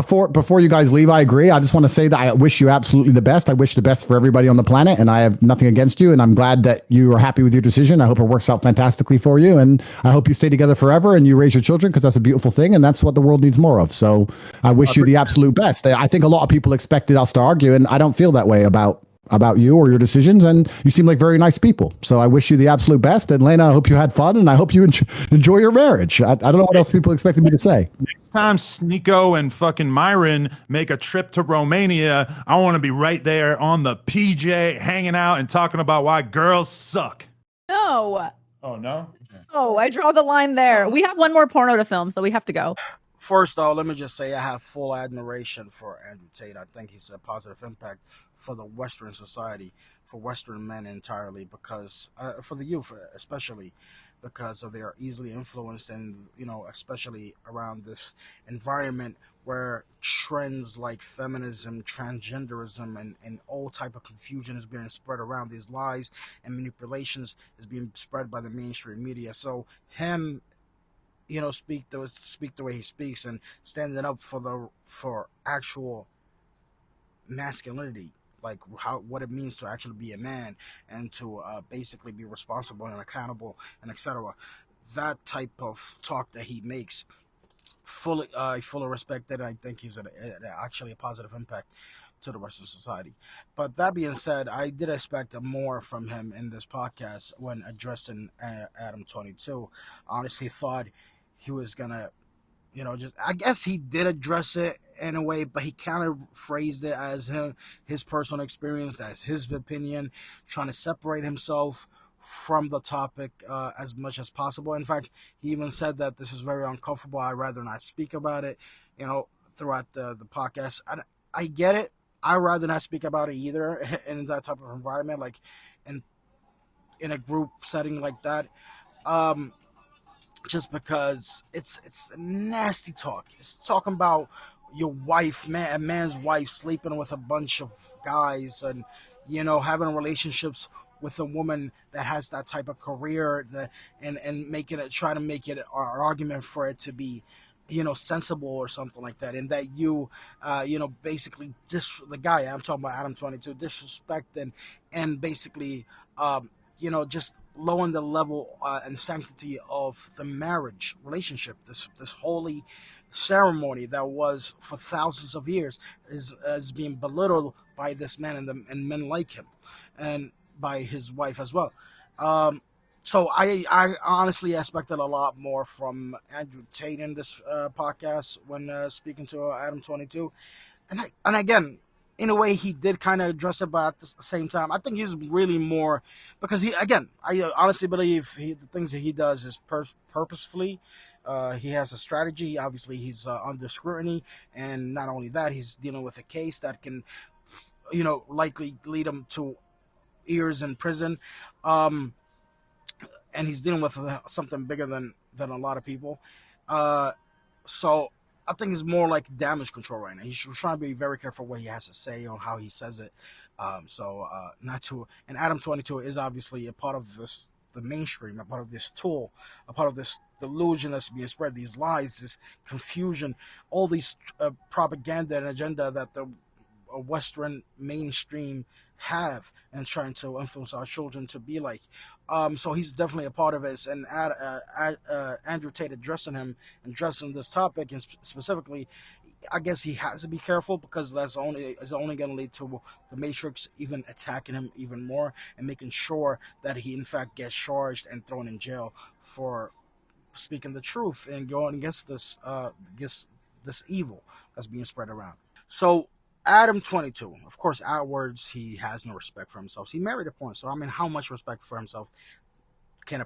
before you guys leave, I agree. I just want to say that I wish you absolutely the best. I wish the best for everybody on the planet, and I have nothing against you. And I'm glad that you are happy with your decision. I hope it works out fantastically for you, and I hope you stay together forever and you raise your children, because that's a beautiful thing, and that's what the world needs more of. So I wish you the absolute best. I think a lot of people expected us to argue, and I don't feel that way about you or your decisions, and you seem like very nice people. So I wish you the absolute best. And Lena, I hope you had fun, and I hope you enjoy your marriage. I don't know what else people expected me to say. Next time Sneeko and fucking Myron make a trip to Romania, I want to be right there on the PJ hanging out and talking about why girls suck. No. Oh, no? Oh, I draw the line there. We have one more porno to film, so we have to go. First, though, let me just say I have full admiration for Andrew Tate. I think he's a positive impact for the Western society, for Western men entirely, because for the youth especially, because of they are easily influenced, and especially around this environment where trends like feminism, transgenderism, and all type of confusion is being spread around. These lies and manipulations is being spread by the mainstream media. So him, speak the way he speaks and standing up for actual masculinity, like what it means to actually be a man and to basically be responsible and accountable and etc. That type of talk that he makes, fully respect that. I think he's actually a positive impact to the Western society. But that being said, I did expect more from him in this podcast when addressing Adam22. I honestly thought he was gonna, I guess he did address it in a way, but he kind of phrased it as his personal experience, as his opinion, trying to separate himself from the topic as much as possible. In fact, he even said that this is very uncomfortable. I'd rather not speak about it, throughout the podcast. I get it. I'd rather not speak about it either in that type of environment, like in a group setting like that. Just because it's nasty talk. It's talking about your wife, a man's wife sleeping with a bunch of guys, and having relationships with a woman that has that type of career, and trying to make it an argument for it to be sensible or something like that, and that basically just the guy I'm talking about, Adam22, disrespect and basically just lowering the level and sanctity of the marriage relationship, this holy ceremony that was for thousands of years is being belittled by this man and men like him, and by his wife as well. So I honestly expected a lot more from Andrew Tate in this podcast when speaking to Adam22, and again, in a way, he did kind of address it, but at the same time, I think he's really more, because I honestly believe the things that he does is purposefully. He has a strategy. Obviously, he's under scrutiny, and not only that, he's dealing with a case that can, likely lead him to years in prison. And he's dealing with something bigger than a lot of people. So I think it's more like damage control right now. He's trying to be very careful what he has to say or how he says it. Not to. And Adam22 is obviously a part of the mainstream, a part of this tool, a part of this delusion that's being spread, these lies, this confusion, all these propaganda and agenda that the Western mainstream have, and trying to influence our children to be like. So he's definitely a part of it. And Andrew Tate addressing this topic, and specifically, I guess he has to be careful, because that's only going to lead to the Matrix even attacking him even more, and making sure that he in fact gets charged and thrown in jail for speaking the truth and going against this evil that's being spread around. So Adam22, of course, outwards, he has no respect for himself. He married a porn star. I mean, how much respect for himself can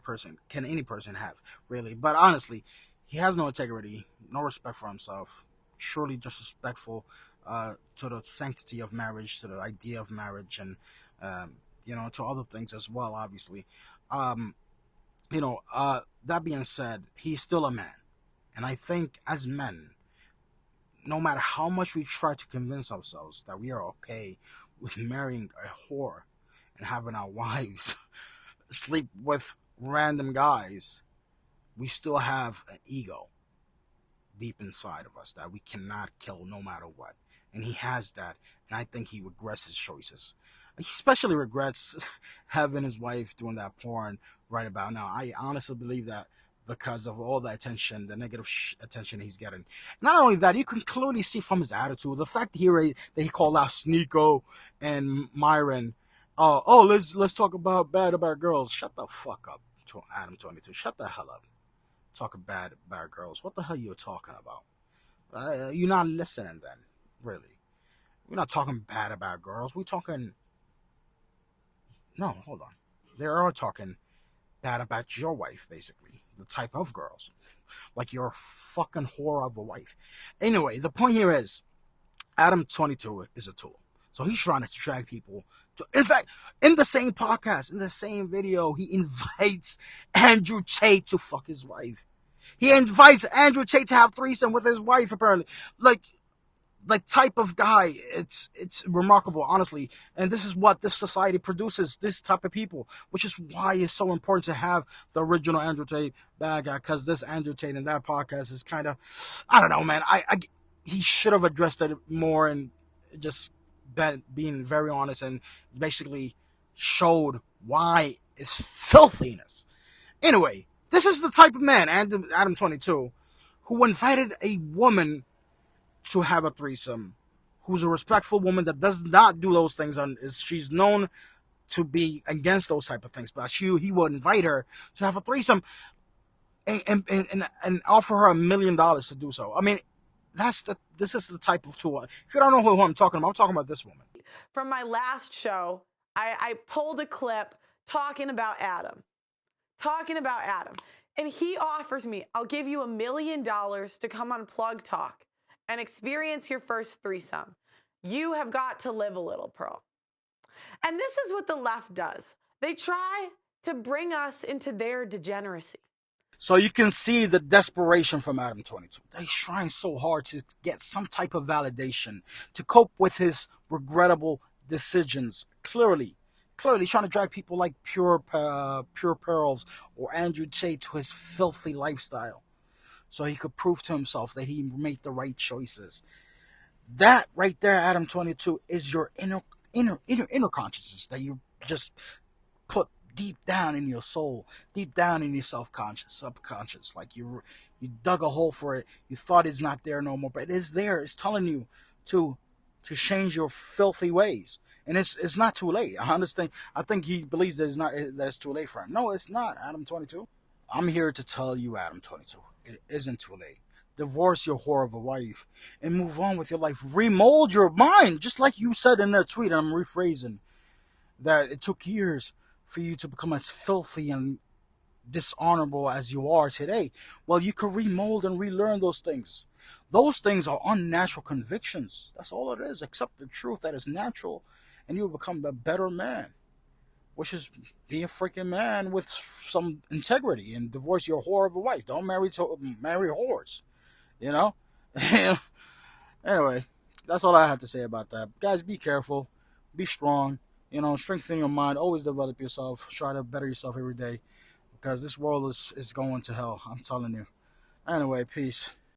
any person have, really? But honestly, he has no integrity, no respect for himself, surely disrespectful to the sanctity of marriage, to the idea of marriage, and to other things as well, obviously. That being said, he's still a man. And I think as men, no matter how much we try to convince ourselves that we are okay with marrying a whore and having our wives sleep with random guys, we still have an ego. deep inside of us that we cannot kill no matter what. And he has that. And I think he regrets his choices. He especially regrets having his wife doing that porn right about now. I honestly believe that because of all the attention, the negative attention he's getting. Not only that, you can clearly see from his attitude, the fact that he called out Sneeko and Myron. Let's talk about bad about girls. Shut the fuck up, Adam22. Shut the hell up. Talking bad about girls. What the hell you talking about? You're not listening then, really. We're not talking bad about girls. We're talking. No, hold on. They are talking bad about your wife, basically. The type of girls. Like you're a fucking whore of a wife. Anyway, the point here is Adam22 is a tool. So he's trying to drag people to. In fact, in the same podcast, in the same video, he invites Andrew Tate to fuck his wife. He invites Andrew Tate to have threesome with his wife, apparently. Like type of guy. It's remarkable, honestly. And this is what this society produces, this type of people, which is why it's so important to have the original Andrew Tate bad guy, because this Andrew Tate in that podcast is kind of, I don't know, man. He should have addressed it more and just being very honest and basically showed why it's filthiness. Anyway, this is the type of man, Adam22, who invited a woman to have a threesome, who's a respectful woman that does not do those things, and she's known to be against those type of things, but he would invite her to have a threesome and offer her $1 million to do so. I mean, this is the type of tool. If you don't know who I'm talking about this woman. From my last show, I pulled a clip talking about Adam. And he offers me, I'll give you $1 million to come on Plug Talk and experience your first threesome. You have got to live a little, Pearl. And this is what the left does. They try to bring us into their degeneracy. So you can see the desperation from Adam22. He's trying so hard to get some type of validation, to cope with his regrettable decisions. Clearly trying to drag people like Pure Pearls or Andrew Tate to his filthy lifestyle, so he could prove to himself that he made the right choices. That right there, Adam22, is your inner consciousness that you just put deep down in your soul, deep down in your subconscious. Like you dug a hole for it. You thought it's not there no more, but it is there. It's telling you to change your filthy ways. And it's not too late. I understand. I think he believes that it's too late for him. No, it's not, Adam22. I'm here to tell you, Adam22, it isn't too late. Divorce your whore of a wife and move on with your life. Remold your mind, just like you said in that tweet. I'm rephrasing that it took years for you to become as filthy and dishonorable as you are today. Well, you can remold and relearn those things. Those things are unnatural convictions. That's all it is. Accept the truth that is natural, and you will become a better man, which is be a freaking man with some integrity and divorce your whore of a wife. Don't marry whores, you know? Anyway, that's all I have to say about that. Guys, be careful. Be strong. You know, strengthen your mind. Always develop yourself. Try to better yourself every day, because this world is going to hell. I'm telling you. Anyway, peace.